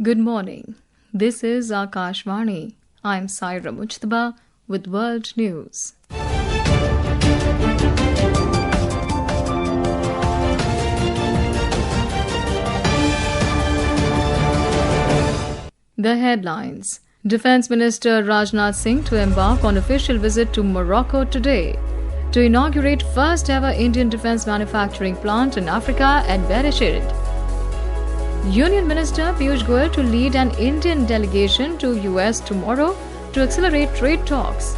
Good morning. This is Akashvani. I'm Saira Mujtaba with World News. The headlines. Defence Minister Rajnath Singh to embark on official visit to Morocco today to inaugurate first ever Indian defence manufacturing plant in Africa at Bereshit. Union Minister Piyush Goyal to lead an Indian delegation to US tomorrow to accelerate trade talks.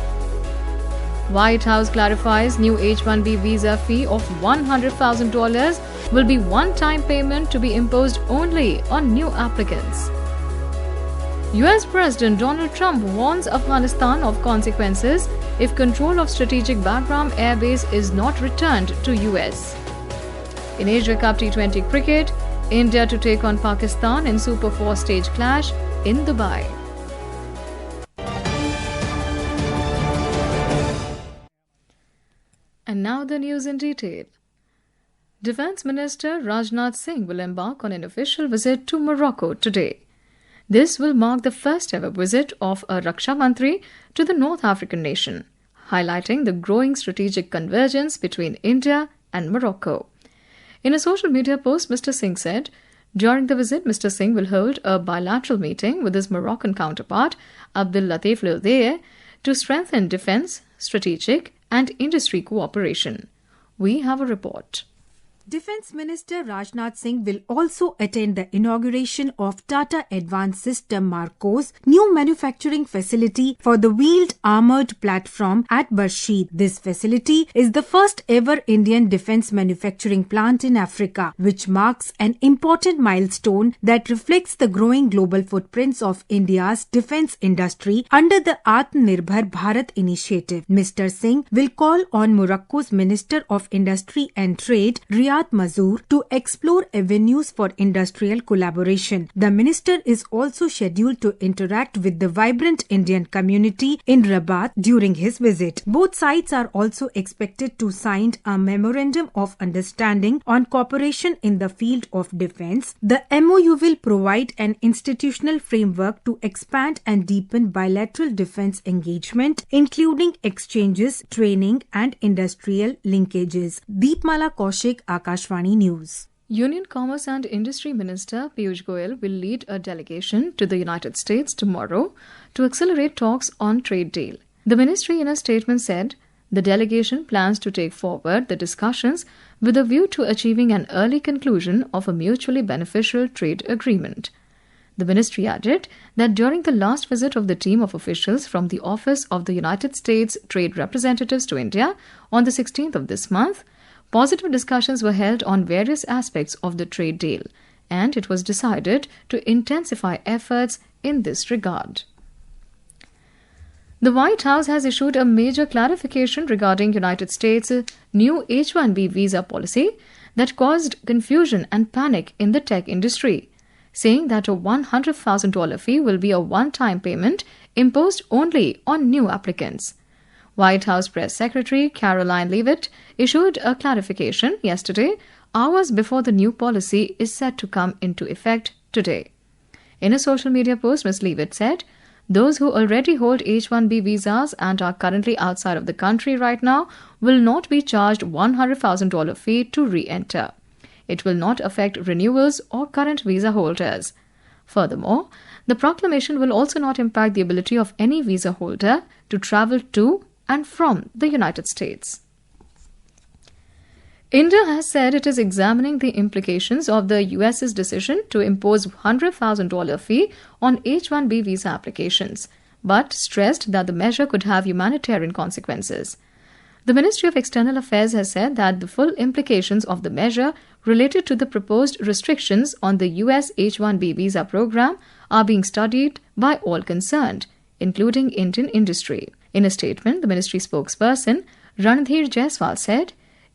White House clarifies new H-1B visa fee of $100,000 will be one-time payment to be imposed only on new applicants. US President Donald Trump warns Afghanistan of consequences if control of strategic Bagram Air Base is not returned to US. In Asia Cup T20 cricket, India to take on Pakistan in Super 4 stage clash in Dubai. And now the news in detail. Defence Minister Rajnath Singh will embark on an official visit to Morocco today. This will mark the first ever visit of a Raksha Mantri to the North African nation, highlighting the growing strategic convergence between India and Morocco. In a social media post, Mr. Singh said, during the visit, Mr. Singh will hold a bilateral meeting with his Moroccan counterpart, Abdel Latif Loudeye, to strengthen defence, strategic and industry cooperation. We have a report. Defence Minister Rajnath Singh will also attend the inauguration of Tata Advanced System Marco's new manufacturing facility for the wheeled armoured platform at Bereshit. This facility is the first ever Indian defence manufacturing plant in Africa, which marks an important milestone that reflects the growing global footprints of India's defence industry under the Atmanirbhar Bharat initiative. Mr. Singh will call on Morocco's Minister of Industry and Trade, Riyad Mazur, to explore avenues for industrial collaboration. The minister is also scheduled to interact with the vibrant Indian community in Rabat during his visit. Both sides are also expected to sign a memorandum of understanding on cooperation in the field of defence. The MOU will provide an institutional framework to expand and deepen bilateral defence engagement, including exchanges, training and industrial linkages. Deepmala Kaushik, Akashvani News. Union Commerce and Industry Minister Piyush Goyal will lead a delegation to the United States tomorrow to accelerate talks on trade deal. The ministry in a statement said the delegation plans to take forward the discussions with a view to achieving an early conclusion of a mutually beneficial trade agreement. The ministry added that during the last visit of the team of officials from the Office of the United States Trade Representatives to India on the 16th of this month, positive discussions were held on various aspects of the trade deal, and it was decided to intensify efforts in this regard. The White House has issued a major clarification regarding United States' new H-1B visa policy that caused confusion and panic in the tech industry, saying that a $100,000 fee will be a one-time payment imposed only on new applicants. White House Press Secretary Caroline Leavitt issued a clarification yesterday, hours before the new policy is set to come into effect today. In a social media post, Ms. Leavitt said, those who already hold H-1B visas and are currently outside of the country right now will not be charged $100,000 fee to re-enter. It will not affect renewals or current visa holders. Furthermore, the proclamation will also not impact the ability of any visa holder to travel to and from the United States. India has said it is examining the implications of the US's decision to impose $100,000 fee on H-1B visa applications, but stressed that the measure could have humanitarian consequences. The Ministry of External Affairs has said that the full implications of the measure related to the proposed restrictions on the US H-1B visa program are being studied by all concerned, including Indian industry. In a statement, the ministry spokesperson, Ranadhir Jaiswal, said,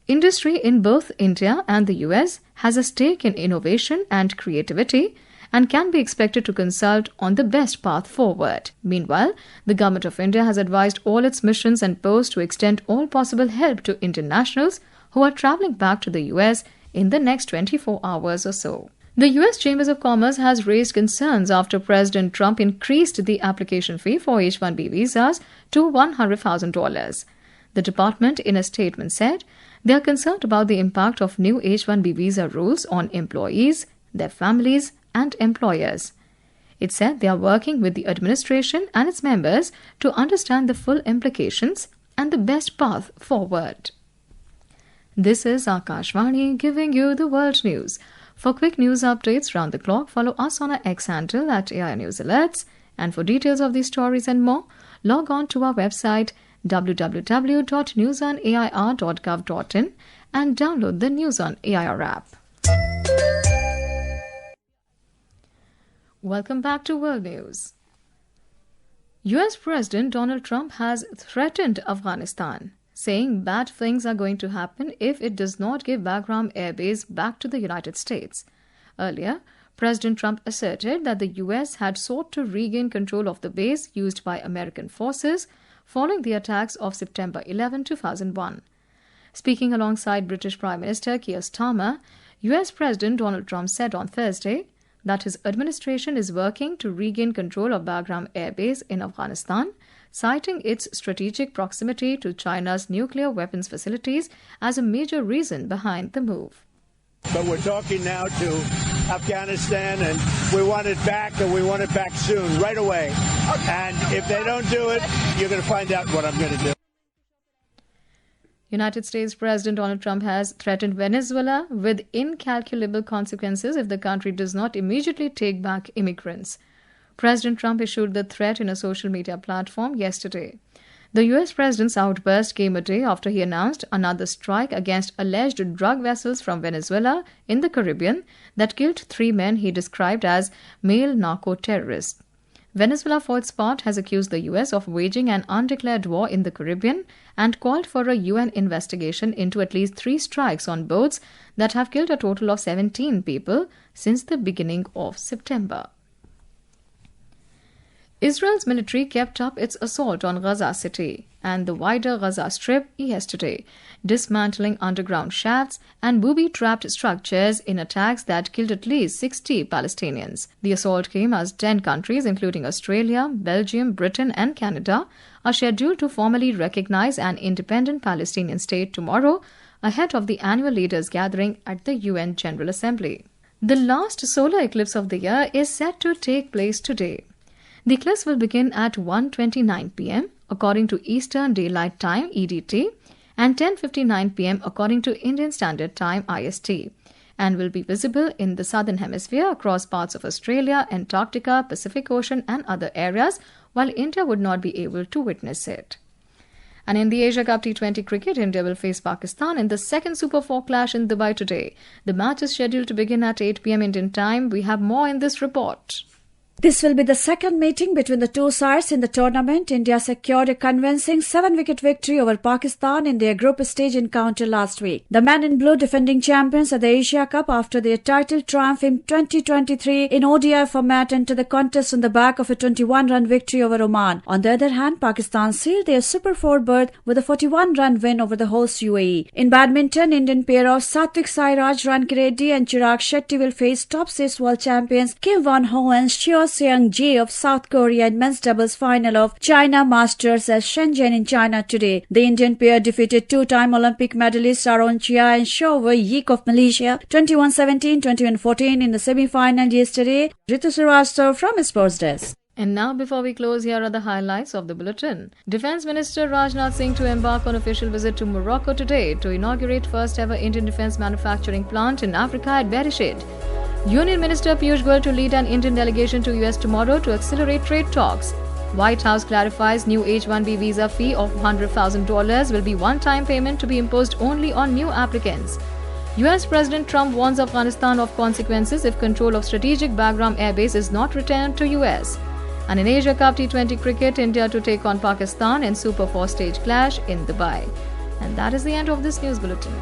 industry in both India and the US has a stake in innovation and creativity and can be expected to consult on the best path forward. Meanwhile, the Government of India has advised all its missions and posts to extend all possible help to Indian nationals who are travelling back to the US in the next 24 hours or so. The U.S. Chambers of Commerce has raised concerns after President Trump increased the application fee for H-1B visas to $100,000. The department, in a statement, said they are concerned about the impact of new H-1B visa rules on employees, their families, and employers. It said they are working with the administration and its members to understand the full implications and the best path forward. This is Akashvani giving you the world news. For quick news updates round the clock, follow us on our X handle at AI News Alerts. And for details of these stories and more, log on to our website www.newsonair.gov.in and download the News on AIR app. Welcome back to World News. US President Donald Trump has threatened Afghanistan, saying bad things are going to happen if it does not give Bagram Air Base back to the United States. Earlier, President Trump asserted that the US had sought to regain control of the base used by American forces following the attacks of September 11, 2001. Speaking alongside British Prime Minister Keir Starmer, US President Donald Trump said on Thursday that his administration is working to regain control of Bagram Air Base in Afghanistan, citing its strategic proximity to China's nuclear weapons facilities as a major reason behind the move. But we're talking now to Afghanistan, and we want it back, and we want it back soon, right away. And if they don't do it, you're going to find out what I'm going to do. United States President Donald Trump has threatened Venezuela with incalculable consequences if the country does not immediately take back immigrants. President Trump issued the threat in a social media platform yesterday. The U.S. president's outburst came a day after he announced another strike against alleged drug vessels from Venezuela in the Caribbean that killed 3 men he described as male narco-terrorists. Venezuela, for its part, has accused the U.S. of waging an undeclared war in the Caribbean and called for a UN investigation into at least 3 strikes on boats that have killed a total of 17 people since the beginning of September. Israel's military kept up its assault on Gaza City and the wider Gaza Strip yesterday, dismantling underground shafts and booby-trapped structures in attacks that killed at least 60 Palestinians. The assault came as 10 countries, including Australia, Belgium, Britain and Canada, are scheduled to formally recognize an independent Palestinian state tomorrow, ahead of the annual leaders' gathering at the UN General Assembly. The last solar eclipse of the year is set to take place today. The eclipse will begin at 1:29 p.m. according to Eastern Daylight Time (EDT) and 10:59 p.m. according to Indian Standard Time (IST), and will be visible in the southern hemisphere across parts of Australia, Antarctica, Pacific Ocean and other areas, while India would not be able to witness it. And in the Asia Cup T20 cricket, India will face Pakistan in the second Super 4 clash in Dubai today. The match is scheduled to begin at 8 p.m. Indian time. We have more in this report. This will be the second meeting between the two sides in the tournament. India secured a convincing 7-wicket victory over Pakistan in their group stage encounter last week. The men in blue defending champions at the Asia Cup after their title triumph in 2023 in ODI format entered the contest on the back of a 21-run victory over Oman. On the other hand, Pakistan sealed their Super 4 berth with a 41-run win over the host UAE. In badminton, Indian pair of Satvik Sairaj Rankireddy and Chirag Shetty will face top 6 world champions Kim Won-ho and Xiao Seung-jae of South Korea in men's doubles final of China Masters at Shenzhen in China today. The Indian pair defeated 2-time Olympic medalists Aaron Chia and Shower Yik of Malaysia 21-17, 21-14 in the semi-final yesterday. Ritu Srivastava from Sports Desk. And now, before we close, here are the highlights of the bulletin. Defence Minister Rajnath Singh to embark on official visit to Morocco today to inaugurate first ever Indian defence manufacturing plant in Africa at Bereshit. Union Minister Piyush Goyal to lead an Indian delegation to US tomorrow to accelerate trade talks. White House clarifies new H-1B visa fee of $100,000 will be one-time payment to be imposed only on new applicants. US President Trump warns Afghanistan of consequences if control of strategic Bagram Air Base is not returned to US. And in Asia Cup T20 cricket, India to take on Pakistan in Super 4 stage clash in Dubai. And that is the end of this news bulletin.